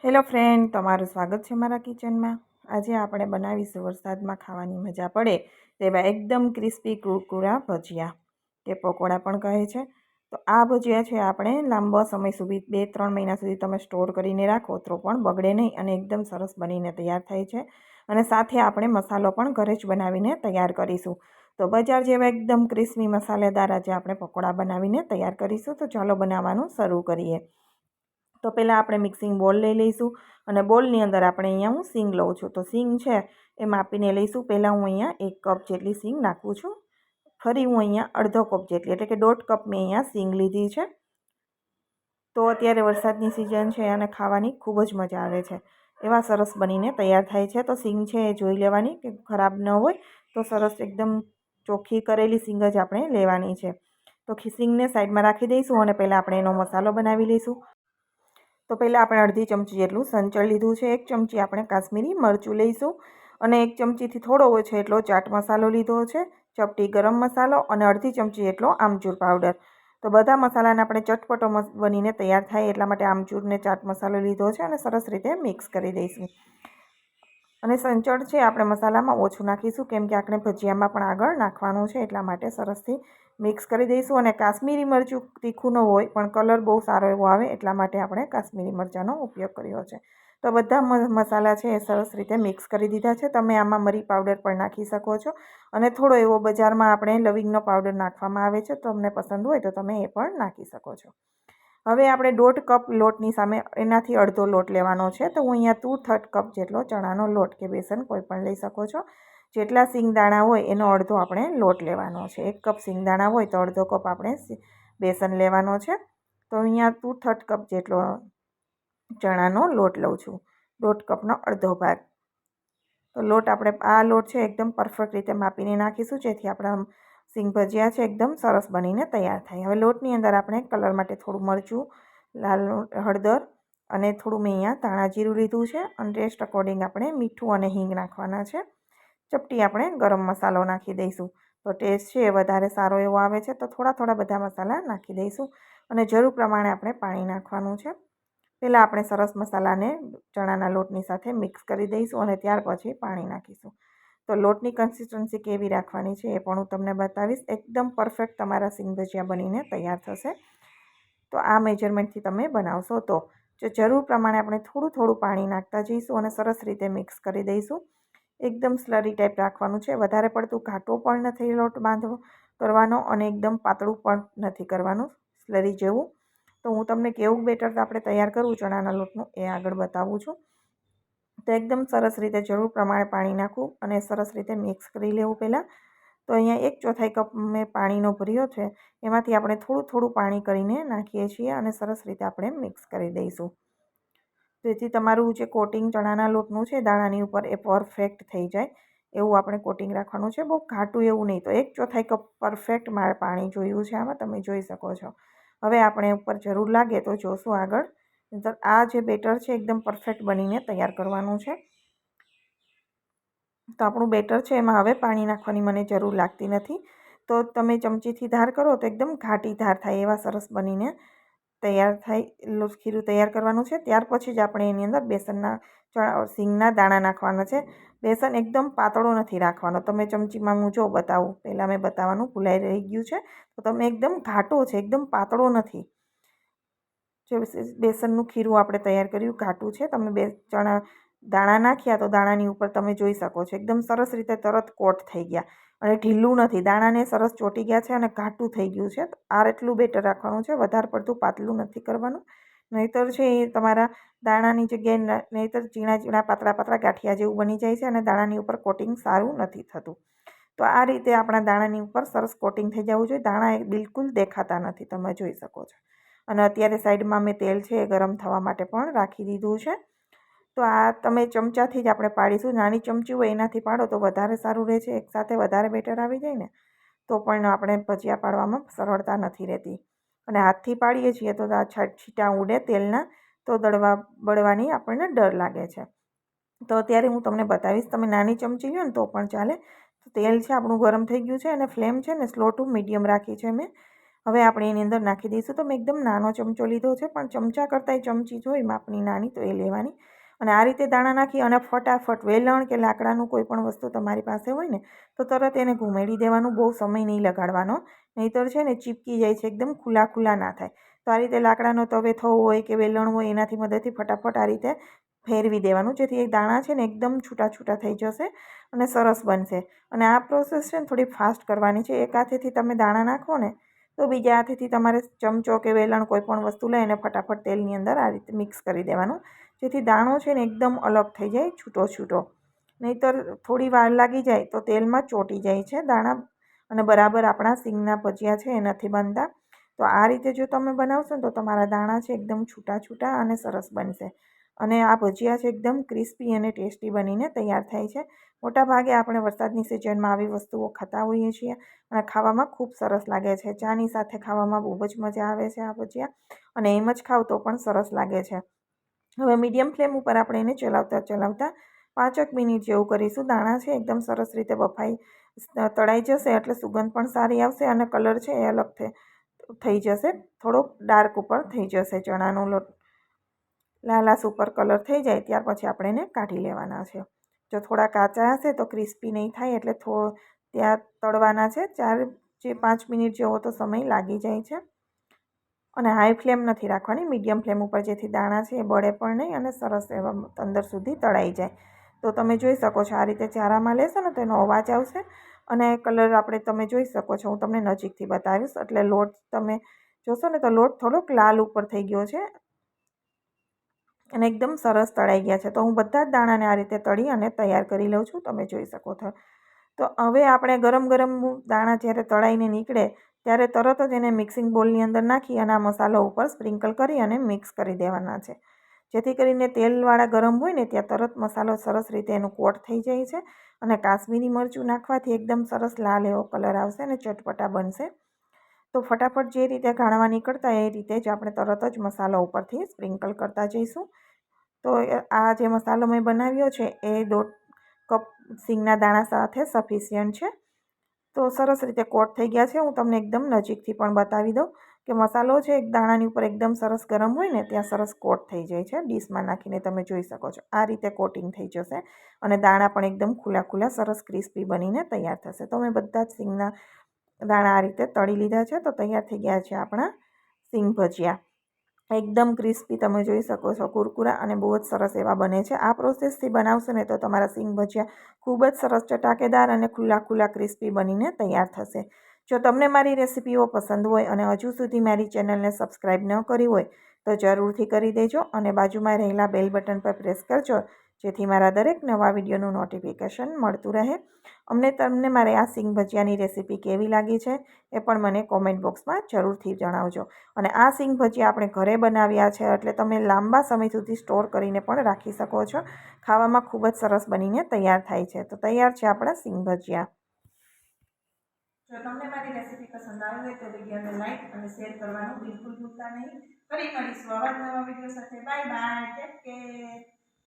Hello friend, તમારું સ્વાગત છે મારા કિચનમાં। આજે આપણે બનાવીશું વરસાદમાં ખાવાની મજા પડે તેવા એકદમ ક્રિસ્પી કુરકુરા ભજીયા, કે પકોડા પણ કહે છે। તો આ ભજીયા છે આપણે લાંબા સમય સુધી 2-3 મહિના સુધી તમે સ્ટોર કરીને રાખો તો પણ બગડે નહીં અને એકદમ સરસ બનીને તૈયાર થાય છે। અને સાથે આપણે મસાલો પણ ઘરે જ બનાવીને તૈયાર કરીશું। તો બજાર જેવા એકદમ ક્રિસ્પી મસાલેદાર આજે આપણે પકોડા બનાવીને તૈયાર કરીશું। તો ચાલો બનાવવાનું શરૂ કરીએ। તો પહેલાં આપણે મિક્સિંગ બોલ લઈ લઈશું અને બોલની અંદર આપણે અહીંયા હું સીંગ લઉં છું। તો સીંગ છે એ માપીને લઈશું। પહેલાં હું અહીંયા 1 કપ જેટલી સીંગ નાખું છું। ફરી હું અહીંયા અડધો કપ જેટલી એટલે કે 1.5 કપ મેં અહીંયા સીંગ લીધી છે। તો અત્યારે વરસાદની સિઝન છે અને ખાવાની ખૂબ જ મજા આવે છે। એવા સરસ બનીને તૈયાર થાય છે। તો સીંગ છે એ જોઈ લેવાની કે ખરાબ ન હોય, તો સરસ એકદમ ચોખ્ખી કરેલી સીંગ જ આપણે લેવાની છે। તો સીંગને સાઈડમાં રાખી દઈશું અને પહેલાં આપણે એનો મસાલો બનાવી લઈશું। તો પહેલાં આપણે અડધી ચમચી જેટલું સંચળ લીધું છે, 1 ચમચી આપણે કાશ્મીરી મરચું લઈશું અને 1 ચમચીથી થોડો ઓછો એટલો ચાટ મસાલો લીધો છે, ચપટી ગરમ મસાલો અને અડધી ચમચી એટલો આમચૂર પાવડર। તો બધા મસાલાને આપણે ચટપટો બનીને તૈયાર થાય એટલા માટે આમચૂરને ચાટ મસાલો લીધો છે અને સરસ રીતે મિક્સ કરી દઈશું। અને સંચળ છે આપણે મસાલામાં ઓછું નાખીશું કેમ કે આપણે ભજીયામાં પણ આગળ નાખવાનું છે, એટલા માટે સરસથી મિક્સ કરી દઈશું। અને કાશ્મીરી મરચું તીખું ન હોય પણ કલર બહુ સારો એવો આવે એટલા માટે આપણે કાશ્મીરી મરચાંનો ઉપયોગ કર્યો છે। તો બધા મસાલા છે એ સરસ રીતે મિક્સ કરી દીધા છે। તમે આમાં મરી પાવડર પણ નાખી શકો છો અને થોડો એવો બજારમાં આપણે લવિંગનો પાવડર નાખવામાં આવે છે, તમને પસંદ હોય તો તમે એ પણ નાખી શકો છો। હવે આપણે 1.5 કપ લોટની સામે એનાથી અડધો લોટ લેવાનો છે। તો હું અહીંયા 2/3 કપ જેટલો ચણાનો લોટ કે બેસન કોઈ પણ લઈ શકો છો। જેટલા સિંગદાણા હોય એનો અડધો આપણે લોટ લેવાનો છે। 1 કપ સિંગદાણા હોય તો અડધો કપ આપણે બેસન લેવાનો છે। તો અહીંયા 2/3 કપ જેટલો ચણાનો લોટ લઉં છું, 1.5 કપનો અડધો ભાગ। તો લોટ આપણે આ લોટ છે એકદમ પરફેક્ટ રીતે માપીને નાખીશું જેથી આપણા સિંગ ભજીયા છે એકદમ સરસ બનીને તૈયાર થાય। હવે લોટની અંદર આપણે કલર માટે થોડું મરચું, લાલ હળદર અને થોડું મેં અહીંયા ધાણા જીરું લીધું છે અને ટેસ્ટ અકોર્ડિંગ આપણે મીઠું અને હિંગ નાખવાના છે। ચપટી આપણે ગરમ મસાલો નાખી દઈશું તો ટેસ્ટ છે એ વધારે સારો એવો આવે છે। તો થોડા બધા મસાલા નાખી દઈશું અને જરૂર પ્રમાણે આપણે પાણી નાખવાનું છે। પહેલાં આપણે સરસ મસાલાને ચણાના લોટની સાથે મિક્સ કરી દઈશું અને ત્યાર પછી પાણી નાખીશું। તો લોટની કન્સિસ્ટન્સી કેવી રાખવાની છે એ પણ હું તમને બતાવીશ। એકદમ પરફેક્ટ તમારા સિંગ ભજીયા બનીને તૈયાર થશે। તો આ મેજરમેન્ટથી તમે બનાવશો તો જરૂર પ્રમાણે આપણે થોડું પાણી નાખતા જઈશું અને સરસ રીતે મિક્સ કરી દઈશું। એકદમ સ્લરી ટાઈપ રાખવાનું છે, વધારે પડતું ઘાટો પણ નથી લોટ બાંધવો કરવાનો અને એકદમ પાતળું પણ નથી કરવાનું, સ્લરી જેવું। તો હું તમને કેવું બેટર આપણે તૈયાર કરવું ચણાના લોટનું એ આગળ બતાવું છું। તો એકદમ સરસ રીતે જરૂર પ્રમાણે પાણી નાખવું અને સરસ રીતે મિક્સ કરી લેવું પહેલાં। તો અહીંયા 1/4 કપ મેં પાણીનો ભર્યો છે, એમાંથી આપણે થોડું પાણી કરીને નાખીએ છીએ અને સરસ રીતે આપણે મિક્સ કરી દઈશું જેથી તમારું જે કોટિંગ ચણાના લોટનું છે દાણાની ઉપર એ પરફેક્ટ થઈ જાય એવું આપણે કોટિંગ રાખવાનું છે, બહુ ઘાટું એવું નહીં। તો 1/4 કપ પરફેક્ટ મારે પાણી જોયું છે, આમાં તમે જોઈ શકો છો। હવે આપણે ઉપર જરૂર લાગે તો જોશું આગળ। આ જે બેટર છે એકદમ પરફેક્ટ બનીને તૈયાર કરવાનું છે। તો આપણું બેટર છે એમાં હવે પાણી નાખવાની મને જરૂર લાગતી નથી। તો તમે ચમચીથી ધાર કરો તો એકદમ ઘાટી ધાર થાય એવા સરસ બનીને તૈયાર થાય ખીરું તૈયાર કરવાનું છે। ત્યાર પછી જ આપણે એની અંદર બેસનના સિંગના દાણા નાખવાના છે। બેસન એકદમ પાતળો નથી રાખવાનો, તમે ચમચીમાં હું જો બતાવું, પહેલાં મેં બતાવવાનું ભૂલાઈ રહી ગયું છે। તો તમે એકદમ ઘાટો છે, એકદમ પાતળો નથી। જે બેસનનું ખીરું આપણે તૈયાર કર્યું ઘાટું છે, તમે દાણા નાખ્યા તો દાણાની ઉપર તમે જોઈ શકો છો એકદમ સરસ રીતે તરત કોટ થઈ ગયા અને ઢીલું નથી, દાણાને સરસ ચોંટી ગયા છે અને ઘાટું થઈ ગયું છે। આ એટલું બેટર રાખવાનું છે, વધારે પડતું પાતળું નથી કરવાનું, નહીંતર છે એ તમારા દાણાની જગ્યાએ નહીંતર ઝીણા પાતળા ગાંઠિયા જેવું બની જાય છે અને દાણાની ઉપર કોટિંગ સારું નથી થતું। તો આ રીતે આપણા દાણાની ઉપર સરસ કોટિંગ થઈ જવું જોઈએ, દાણા બિલકુલ દેખાતા નથી, તમે જોઈ શકો છો। અને અત્યારે સાઈડમાં મેં તેલ છે એ ગરમ થવા માટે પણ રાખી દીધું છે। તો આ તમે ચમચાથી જ આપણે પાડીશું, નાની ચમચી હોય એનાથી પાડો તો વધારે સારું રહે છે, એકસાથે વધારે બેટર આવી જાય ને તો પણ આપણે ભજીયા પાડવામાં સરળતા નથી રહેતી અને હાથથી પાડીએ છીએ તો આ છીટા ઉડે તેલના તો બળવાની આપણને ડર લાગે છે। તો અત્યારે હું તમને બતાવીશ, તમે નાની ચમચી લ્યો ને તો પણ ચાલે। તો તેલ છે આપણું ગરમ થઈ ગયું છે અને ફ્લેમ છે ને સ્લો ટુ મીડિયમ રાખી છે મેં હવે આપણે એની અંદર નાખી દઈશું. તો મેં એકદમ નાનો ચમચો લીધો છે, પણ ચમચા કરતાંય ચમચી જોઈ માપની નાની તો એ લેવાની. અને આ રીતે દાણા નાખી અને ફટાફટ વેલણ કે લાકડાનું કોઈ પણ વસ્તુ તમારી પાસે હોય ને તો તરત એને ઘુમેડી દેવાનું. બહુ સમય નહીં લગાડવાનો, નહીંતર છે ને ચીપકી જાય છે, એકદમ ખુલ્લા ખુલ્લા ના થાય. તો આ રીતે લાકડાનો તવેથો હોય કે વેલણ હોય એનાથી મદદથી ફટાફટ આ રીતે ફેરવી દેવાનું, જેથી એ દાણા છે ને એકદમ છૂટા છૂટા થઈ જશે અને સરસ બનશે. અને આ પ્રોસેસ છે ને થોડી ફાસ્ટ કરવાની છે. એક હાથેથી તમે દાણા નાખો ને તો બીજા હાથેથી તમારે ચમચો કે વેલણ કોઈ પણ વસ્તુ લઈને ફટાફટ તેલની અંદર આ રીતે મિક્સ કરી દેવાનું, જેથી દાણો છે ને એકદમ અલગ થઈ જાય, છૂટો છૂટો. નહીંતર થોડી વાર લાગી જાય તો તેલમાં ચોંટી જાય છે દાણા અને બરાબર આપણા સિંગના ભજીયા છે એ નથી બનતા. તો આ રીતે જો તમે બનાવશો ને તો તમારા દાણા છે એકદમ છૂટા છૂટા અને સરસ બનશે. અને આ ભજીયા છે એકદમ ક્રિસ્પી અને ટેસ્ટી બનીને તૈયાર થાય છે. મોટાભાગે આપણે વરસાદની સિઝનમાં આવી વસ્તુઓ ખાતા હોઈએ છીએ અને ખાવામાં ખૂબ સરસ લાગે છે. ચાની સાથે ખાવામાં બહુ જ મજા આવે છે આ ભજીયા, અને એમ જ ખાવ તો પણ સરસ લાગે છે. હવે મીડિયમ ફ્લેમ ઉપર આપણે એને ચલાવતા ચલાવતા 5 મિનિટ જેવું કરીશું. દાણા છે એકદમ સરસ રીતે તળાઈ જશે એટલે સુગંધ પણ સારી આવશે અને કલર છે એ અલગ થઈ જશે, થોડોક ડાર્ક ઉપર થઈ જશે. ચણાનો લોટ લાલાશ ઉપર કલર થઈ જાય ત્યાર પછી આપણે એને કાઢી લેવાના છે. જો થોડા કાચા હશે તો ક્રિસ્પી નહીં થાય, એટલે ત્યાં તળવાના છે. 4-5 મિનિટ જેવો તો સમય લાગી જાય છે. અને હાઈ ફ્લેમ નથી રાખવાની, મીડિયમ ફ્લેમ ઉપર, જેથી દાણા છે એ બળે પણ નહીં અને સરસ એવા અંદર સુધી તળાઈ જાય. તો તમે જોઈ શકો છો આ રીતે ચારામાં લેશો ને તો એનો અવાજ આવશે અને કલર તમે જોઈ શકો છો. હું તમને નજીકથી બતાવીશ એટલે લોટ તમે જોશો ને તો લોટ થોડોક લાલ ઉપર થઈ ગયો છે અને એકદમ સરસ તળાઈ ગયા છે. તો હું બધા જ દાણાને આ રીતે તળી અને તૈયાર કરી લઉં છું, તમે જોઈ શકો છો. તો હવે આપણે ગરમ ગરમ દાણા જ્યારે તળાઈને નીકળે ત્યારે તરત જ એને મિક્સિંગ બોલની અંદર નાખી અને આ મસાલો ઉપર સ્પ્રિંકલ કરી અને મિક્સ કરી દેવાના છે, જેથી કરીને તેલવાળા ગરમ હોય ને ત્યાં તરત મસાલો સરસ રીતે એનું કોટ થઈ જાય છે. અને કાશ્મીરી મરચું નાખવાથી એકદમ સરસ લાલ એવો કલર આવશે અને ચટપટા બનશે. તો ફટાફટ જે રીતે ગાળવા નીકળતા એ રીતે જ આપણે તરત જ મસાલો ઉપરથી સ્પ્રિંકલ કરતા જઈશું. તો આ જે મસાલો મેં બનાવ્યો છે એ 1.5 કપ સિંગના દાણા સાથે સફિશિયન્ટ છે. તો સરસ રીતે કોટ થઈ ગયા છે. હું તમને એકદમ નજીકથી પણ બતાવી દઉં કે મસાલો છે એક દાણાની ઉપર એકદમ સરસ ગરમ હોય ને ત્યાં સરસ કોટ થઈ જાય છે. ડીશમાં નાખીને તમે જોઈ શકો છો આ રીતે કોટિંગ થઈ જશે અને દાણા પણ એકદમ ખુલ્લા ખુલ્લા સરસ ક્રિસ્પી બનીને તૈયાર થશે. તો મેં બધા જ સિંગના દાણા આ રીતે તળી લીધા છે. તો તૈયાર થઈ ગયા છે આપણા સિંગ ભજીયા. એકદમ ક્રિસ્પી તમે જોઈ શકો છો, કુરકુરા અને બહુ જ સરસ એવા બને છે. આ પ્રોસેસથી બનાવશો ને તો તમારા સિંગ ભજીયા ખૂબ જ સરસ ચટાકેદાર અને ખુલ્લા ખુલ્લા ક્રિસ્પી બનીને તૈયાર થશે. જો તમને મારી રેસિપીઓ પસંદ હોય અને હજુ સુધી મારી ચેનલને સબસ્ક્રાઈબ ન કરી હોય તો જરૂરથી કરી દેજો અને બાજુમાં રહેલા બેલ બટન પર પ્રેસ કરજો, જેથી મારા દરેક નવા વિડીયોનું નોટિફિકેશન મળતું રહે. તમને મારે આ સિંગ ભજીયાની રેસિપી કેવી લાગી છે એ પણ મને કોમેન્ટ બોક્સમાં જરૂરથી જણાવજો. અને આ સિંગ ભજીયા આપણે ઘરે બનાવ્યા છે એટલે તમે લાંબા સમય સુધી સ્ટોર કરીને પણ રાખી શકો છો. ખાવામાં ખૂબ જ સરસ બનીને તૈયાર થાય છે. તો તૈયાર છે આપણા સિંગ ભજીયા. જો તમને મારી રેસિપી પસંદ આવી હોય તો વિડીયોને લાઈક અને શેર કરવાનું બિલકુલ ભૂલતા નહીં. ફરી મળીશું આવા નવા વિડીયો સાથે. Bye bye, take care.